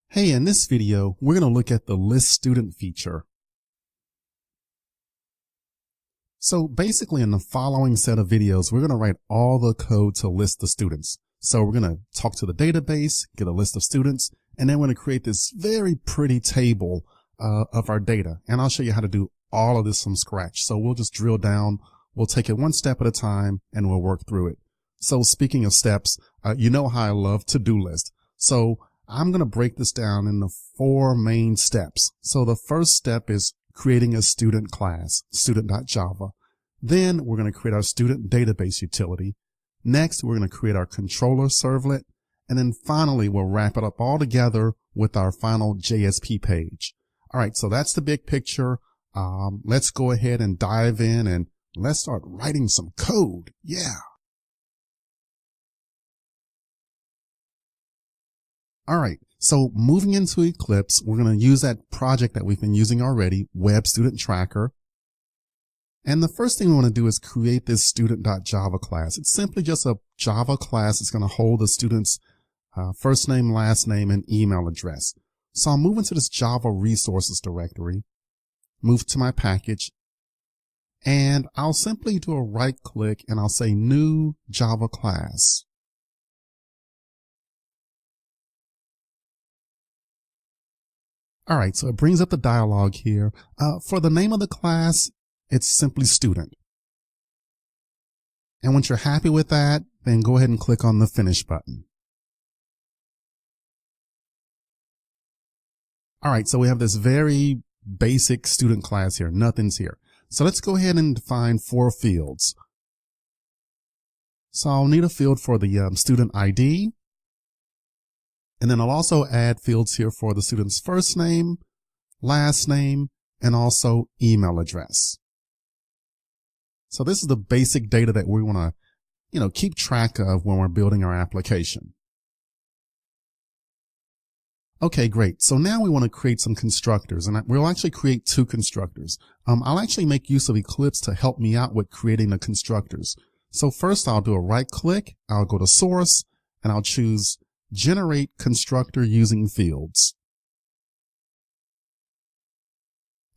Hey, in this video, we're going to look at the list student feature. So basically in the following set of videos, we're going to write all the code to list the students. So we're going to talk to the database, get a list of students, and then we're going to create this very pretty table of our data. And I'll show you how to do all of this from scratch. So we'll just drill down. We'll take it one step at a time and we'll work through it. So speaking of steps, you know how I love to-do list. So I'm going to break this down into 4 main steps. So the first step is creating a student class, student.java. Then we're going to create our student database utility. Next, we're going to create our controller servlet. And then finally, we'll wrap it up all together with our final JSP page. All right, so that's the big picture. Let's go ahead and dive in and let's start writing some code. Yeah. All right, so moving into Eclipse, we're going to use that project that we've been using already, Web Student Tracker. And the first thing we want to do is create this student.java class. It's simply just a Java class that's going to hold the student's first name, last name, and email address. So I'll move into this Java resources directory, move to my package, and I'll simply do a right click and I'll say new Java class. All right, so it brings up the dialog here. For the name of the class, it's simply student. And once you're happy with that, then go ahead and click on the finish button. All right, so we have this very basic student class here. Nothing's here. So let's go ahead and define 4 fields. So I'll need a field for the student ID. And then I'll also add fields here for the student's first name, last name, and also email address. So this is the basic data that we want to, keep track of when we're building our application. Okay, great. So now we want to create some constructors, and we'll actually create 2 constructors. I'll actually make use of Eclipse to help me out with creating the constructors. So first I'll do a right click, I'll go to source, and I'll choose generate constructor using fields.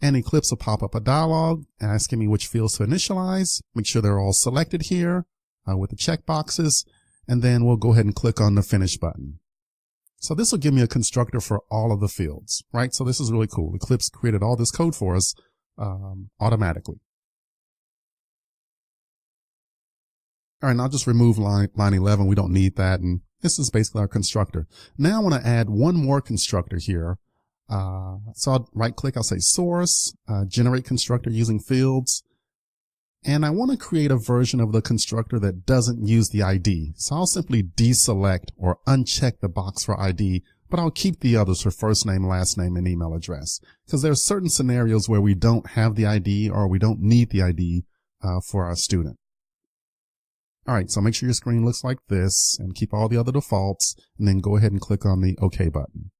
And Eclipse will pop up a dialog asking me which fields to initialize. Make sure they're all selected here with the checkboxes. And then we'll go ahead and click on the finish button. So this will give me a constructor for all of the fields, right? So this is really cool. Eclipse created all this code for us automatically. All right, and I'll just remove line 11. We don't need that. And this is basically our constructor. Now I want to add one more constructor here. So I'll right click, I'll say source, generate constructor using fields. And I want to create a version of the constructor that doesn't use the ID. So I'll simply deselect or uncheck the box for ID, but I'll keep the others for first name, last name, and email address. Because there are certain scenarios where we don't have the ID or we don't need the ID for our student. All right, so make sure your screen looks like this and keep all the other defaults, and then go ahead and click on the OK button.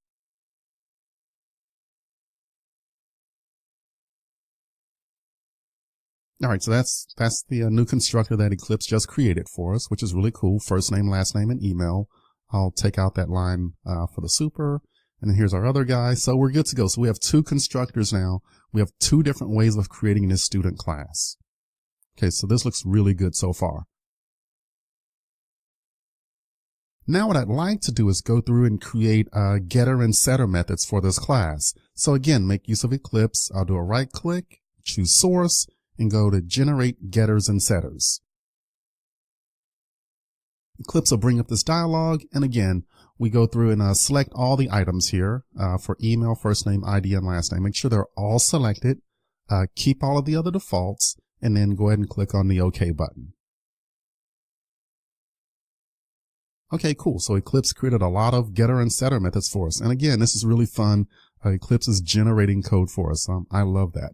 All right, so that's the new constructor that Eclipse just created for us, which is really cool. First name, last name, and email. I'll take out that line for the super, and then here's our other guy. So we're good to go. So we have 2 constructors now. We have 2 different ways of creating this student class. Okay, so this looks really good so far. Now what I'd like to do is go through and create getter and setter methods for this class. So again, make use of Eclipse. I'll do a right click, choose source, and go to generate getters and setters. Eclipse will bring up this dialog. And again, we go through and select all the items here for email, first name, ID, and last name. Make sure they're all selected. Keep all of the other defaults, and then go ahead and click on the OK button. Okay, cool. So Eclipse created a lot of getter and setter methods for us. And again, this is really fun. Eclipse is generating code for us. I love that.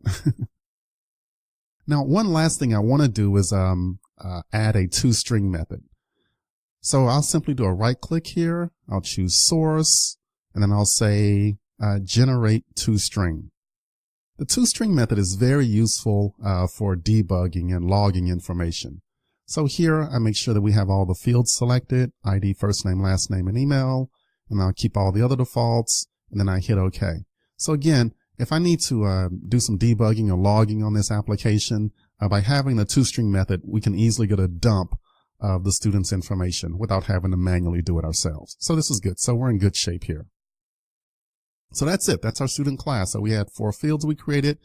Now, one last thing I want to do is add a toString method. So I'll simply do a right click here. I'll choose source, and then I'll say generate toString. The toString method is very useful for debugging and logging information. So here I make sure that we have all the fields selected, ID, first name, last name, and email, and I'll keep all the other defaults. and then I hit OK. So again, if I need to do some debugging or logging on this application, by having the toString method, we can easily get a dump of the student's information without having to manually do it ourselves. So this is good. So we're in good shape here. So that's it. That's our student class. So we had 4 fields we created: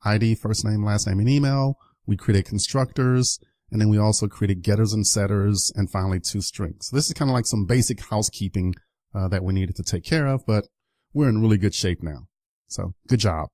ID, first name, last name, and email. We created constructors, and then we also created getters and setters, and finally toString. So this is kind of like some basic housekeeping that we needed to take care of, but we're in really good shape now. So good job.